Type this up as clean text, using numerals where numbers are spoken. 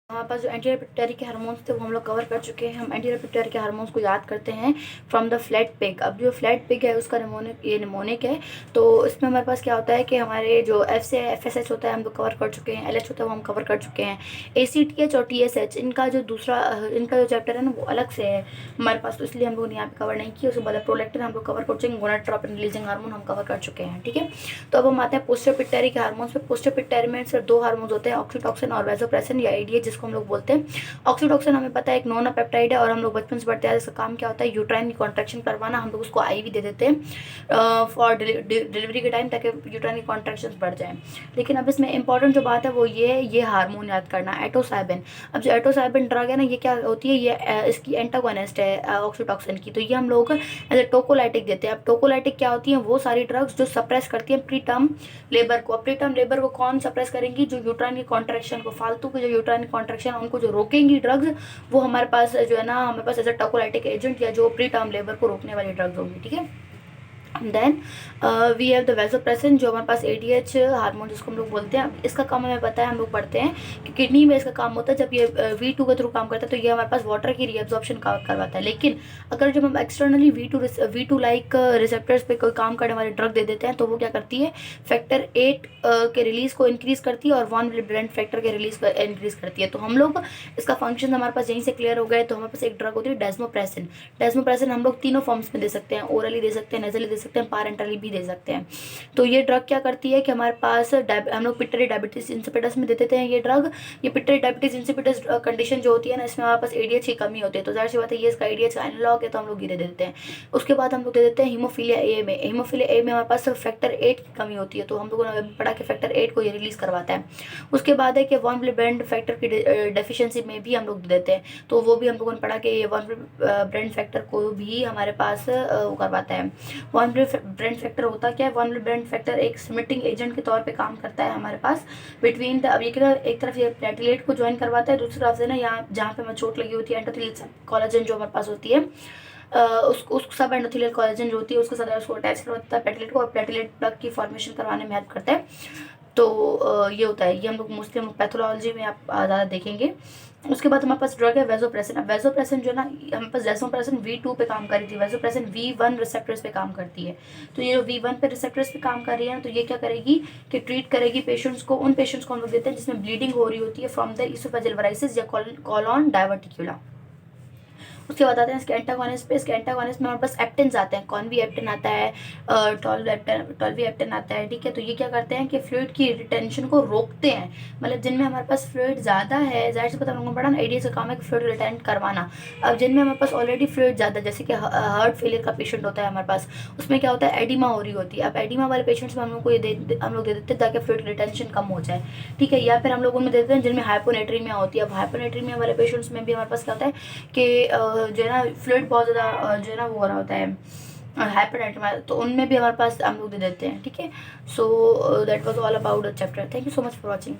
हमारे पास जो anterior pituitary के हार्मोन्स थे वो हम लोग कवर कर चुके हैं। हम एंटीरियर पिट्यूटरी के हार्मोन्स को याद करते हैं फ्रॉम द फ्लैट पिग। अब जो फ्लैट पिग है उसका निमोनिक है, तो इसमें हमारे पास क्या होता है कि हमारे जो एफ से FSH होता है हम लोग कवर कर चुके हैं, LH होता है वो हम कवर कर चुके हैं। ACTH और TSH इनका जो चैप्टर है ना वो अलग से है हमारे पास, तो इसलिए हम लोग यहाँ पे कवर नहीं किया। उसके बाद प्रोलैक्टिन हम लोग कवर कर चुके हैं, गोनाडोट्रोपिन रिलीजिंग हार्मोन हम कवर कर चुके हैं, ठीक है। तो अब हम आते हैं पोस्टीरियर पिट्यूटरी के हार्मोन्स पे। पोस्टीरियर पिट्यूटरी में सिर्फ 2 हार्मोन्स होते हैं, ऑक्सीटोसिन और वैसोप्रेसिन या ADH जिसको हम लोग बोलते हैं। ऑक्सीटोसिन हमें पता है एक नॉन पेप्टाइड है और हम लोग बचपन से पढ़ते हैं इसका काम क्या होता है, यूट्राइन की कॉन्ट्रैक्शन करवाना। हम लोग उसको IV दे देते हैं फॉर डिलीवरी के टाइम, ताकि यूट्राइन की कॉन्ट्रैक्शन बढ़ जाए। लेकिन अब इसमें इंपॉर्टेंट जो बात है वो ये हार्मोन याद करना, एटोसाइबिन। अब जो एटोसाइबिन ड्रग है ना ये क्या होती है, ये इसकी एंटागोनिस्ट है ऑक्सीटोसिन की, तो ये हम लोग एज ए टोकोलाइटिक देते हैं। अब टोकोलाइटिक क्या होती है, वो सारी ड्रग्स जो सप्रेस करती हैं प्री टर्म लेबर को। प्री टर्म लेबर को कौन सप्रेस करेंगी, जो यूट्राइन की कॉन्ट्रैक्शन को, फालतू की जो यूट्राइन की कॉन्ट्रैक्शन उनको जो रोकेंगी ड्रग्स, वो हमारे पास जो है ना हमारे पास एज अ टोकोलाइटिक एजेंट या जो प्री टर्म लेबर को रोकने वाली ड्रग्स होंगी, ठीक है। Then we have the vasopressin जो हमारे पास ADH हार्मोन जिसको हम लोग बोलते हैं। इसका काम हमें पता है, हम लोग पढ़ते हैं कि किडनी में इसका काम होता है। जब ये V2 के थ्रू काम करता है तो ये हमारे पास वाटर की रीअब्जॉर्प्शन करवाता है। लेकिन अगर जब हम एक्सटर्नली V2 लाइक रिसेप्टर्स पे कोई काम करने वाली ड्रग दे देते हैं तो वो क्या करती है, फैक्टर 8 के रिलीज को इंक्रीज करती है और वॉन विलेब्रेंट फैक्टर के रिलीज को इंक्रीज करती है। तो हम लोग इसका फंक्शन हमारे पास यहीं से क्लियर हो गए। तो हमारे पास एक ड्रग होती है डेस्मोप्रेसिन। डेस्मोप्रेसिन हम लोग तीनों फॉर्म्स में दे सकते हैं, ओरली दे सकते हैं, नेजली दे सकते हैं, पारेंटली भी दे सकते हैं। तो ये ड्रग क्या करती है कि हमारे पास हम लोग पिट्यूटरी डायबिटीज इंसिपिडस में दे देते हैं ये ड्रग। ये पिट्यूटरी डायबिटीज इंसिपिडस कंडीशन जो होती है ना, इसमें हमारे पास ADH की कमी होती है, तो जाहिर सी बात है ये इसका ADH का एनालॉग है तो हम लोग गिरे दे देते हैं। उसके बाद हम लोग दे देते हैं हीमोफीलिया A में। हीमोफीलिया A में हमारे पास फैक्टर 8 की कमी होती है, तो हम लोगों ने पढ़ा कि फैक्टर 8 को ये रिलीज करवाता है। उसके बाद है कि वॉन विलेब्रेंट फैक्टर की डेफिशिएंसी में भी हम लोग दे देते हैं, तो वो भी हम लोगों ने पढ़ा कि ये वॉन विलेब्रेंट फैक्टर को भी हमारे पास वो करवाता है। वॉन विलेब्रेंट फैक्टर होता क्या है, वॉन विलेब्रेंट फैक्टर एक सिमेटिंग एजेंट के तौर पे काम करता है हमारे पास बिटवीन अब ये एक तरफ ये प्लेटलेट को ज्वाइन करवाता है, दूसरी तरफ से ना यहाँ जहाँ पे हमें चोट लगी होती है एंडोथेलियल कोलेजन जो हमारे पास होती है उस सब एंडोथेलियल कोलेजन जो होती है उसके साथ उसको अटैच करवाता है प्लेटलेट को, और प्लेटलेट प्लग की फॉर्मेशन करवाने में हेल्प करता है। तो ये होता है, ये हम लोग मोस्टली हम पैथोलॉजी में आप ज़्यादा देखेंगे। उसके बाद हमारे पास ड्रग है वैसोप्रेसिन। अब वैसोप्रेसिन जो है ना हमारे पास वैसोप्रेसिन V2 पे काम कर रही थी, वैसोप्रेसिन V1 रिसेप्टर्स पे काम करती है। तो ये जो V1 पे रिसेप्टर्स पे काम कर रही है ना, तो ये क्या करेगी कि ट्रीट करेगी पेशेंट्स को, उन पेशेंट्स को हम लोग देते हैं जिसमें ब्लीडिंग हो रही होती है फ्रॉम द इसोफेजियल वारिसेस या कॉलन डायवर्टिक्यूला। उसके बाद आते हैं इसके एंटागोनिस्ट पे। इसके एंटागोनिस्ट में हमारे पास एप्टिन्स आते हैं, कॉन्वी आता है, टॉल्वी एप्टिन आता है, ठीक है। तो ये क्या करते हैं कि फ्लूइड की रिटेंशन को रोकते हैं, मतलब जिनमें हमारे पास फ्लूइड ज़्यादा है, जाहिर से पता हम लोगों को पढ़ा ना ADH का काम है कि फ्लूइड रिटेंट करवाना। अब जिनमें हमारे पास ऑलरेडी फ्लूइड ज़्यादा, जैसे कि हार्ट फेलियर का पेशेंट होता है हमारे पास, उसमें क्या होता है एडिमा हो रही होती है। अब एडिमा वाले पेशेंट्स में हम लोग को हम लोग दे देते हैं ताकि फ्लूइड रिटेंशन कम हो जाए, ठीक है। या फिर हम लोग उनमें दे देते हैं जिनमें हाइपोनेट्रीमिया होती है। अब हाइपोनेट्रीमिया वाले पेशेंट्स में भी हमारे पास क्या होता है कि जो है ना फ्लूइड बहुत ज़्यादा जो है ना वो हो रहा होता है हाइपरनेट्रिमिया, तो उनमें भी हमारे पास हम लोग दे देते हैं, ठीक है। So that was all about the chapter. Thank you so much for watching.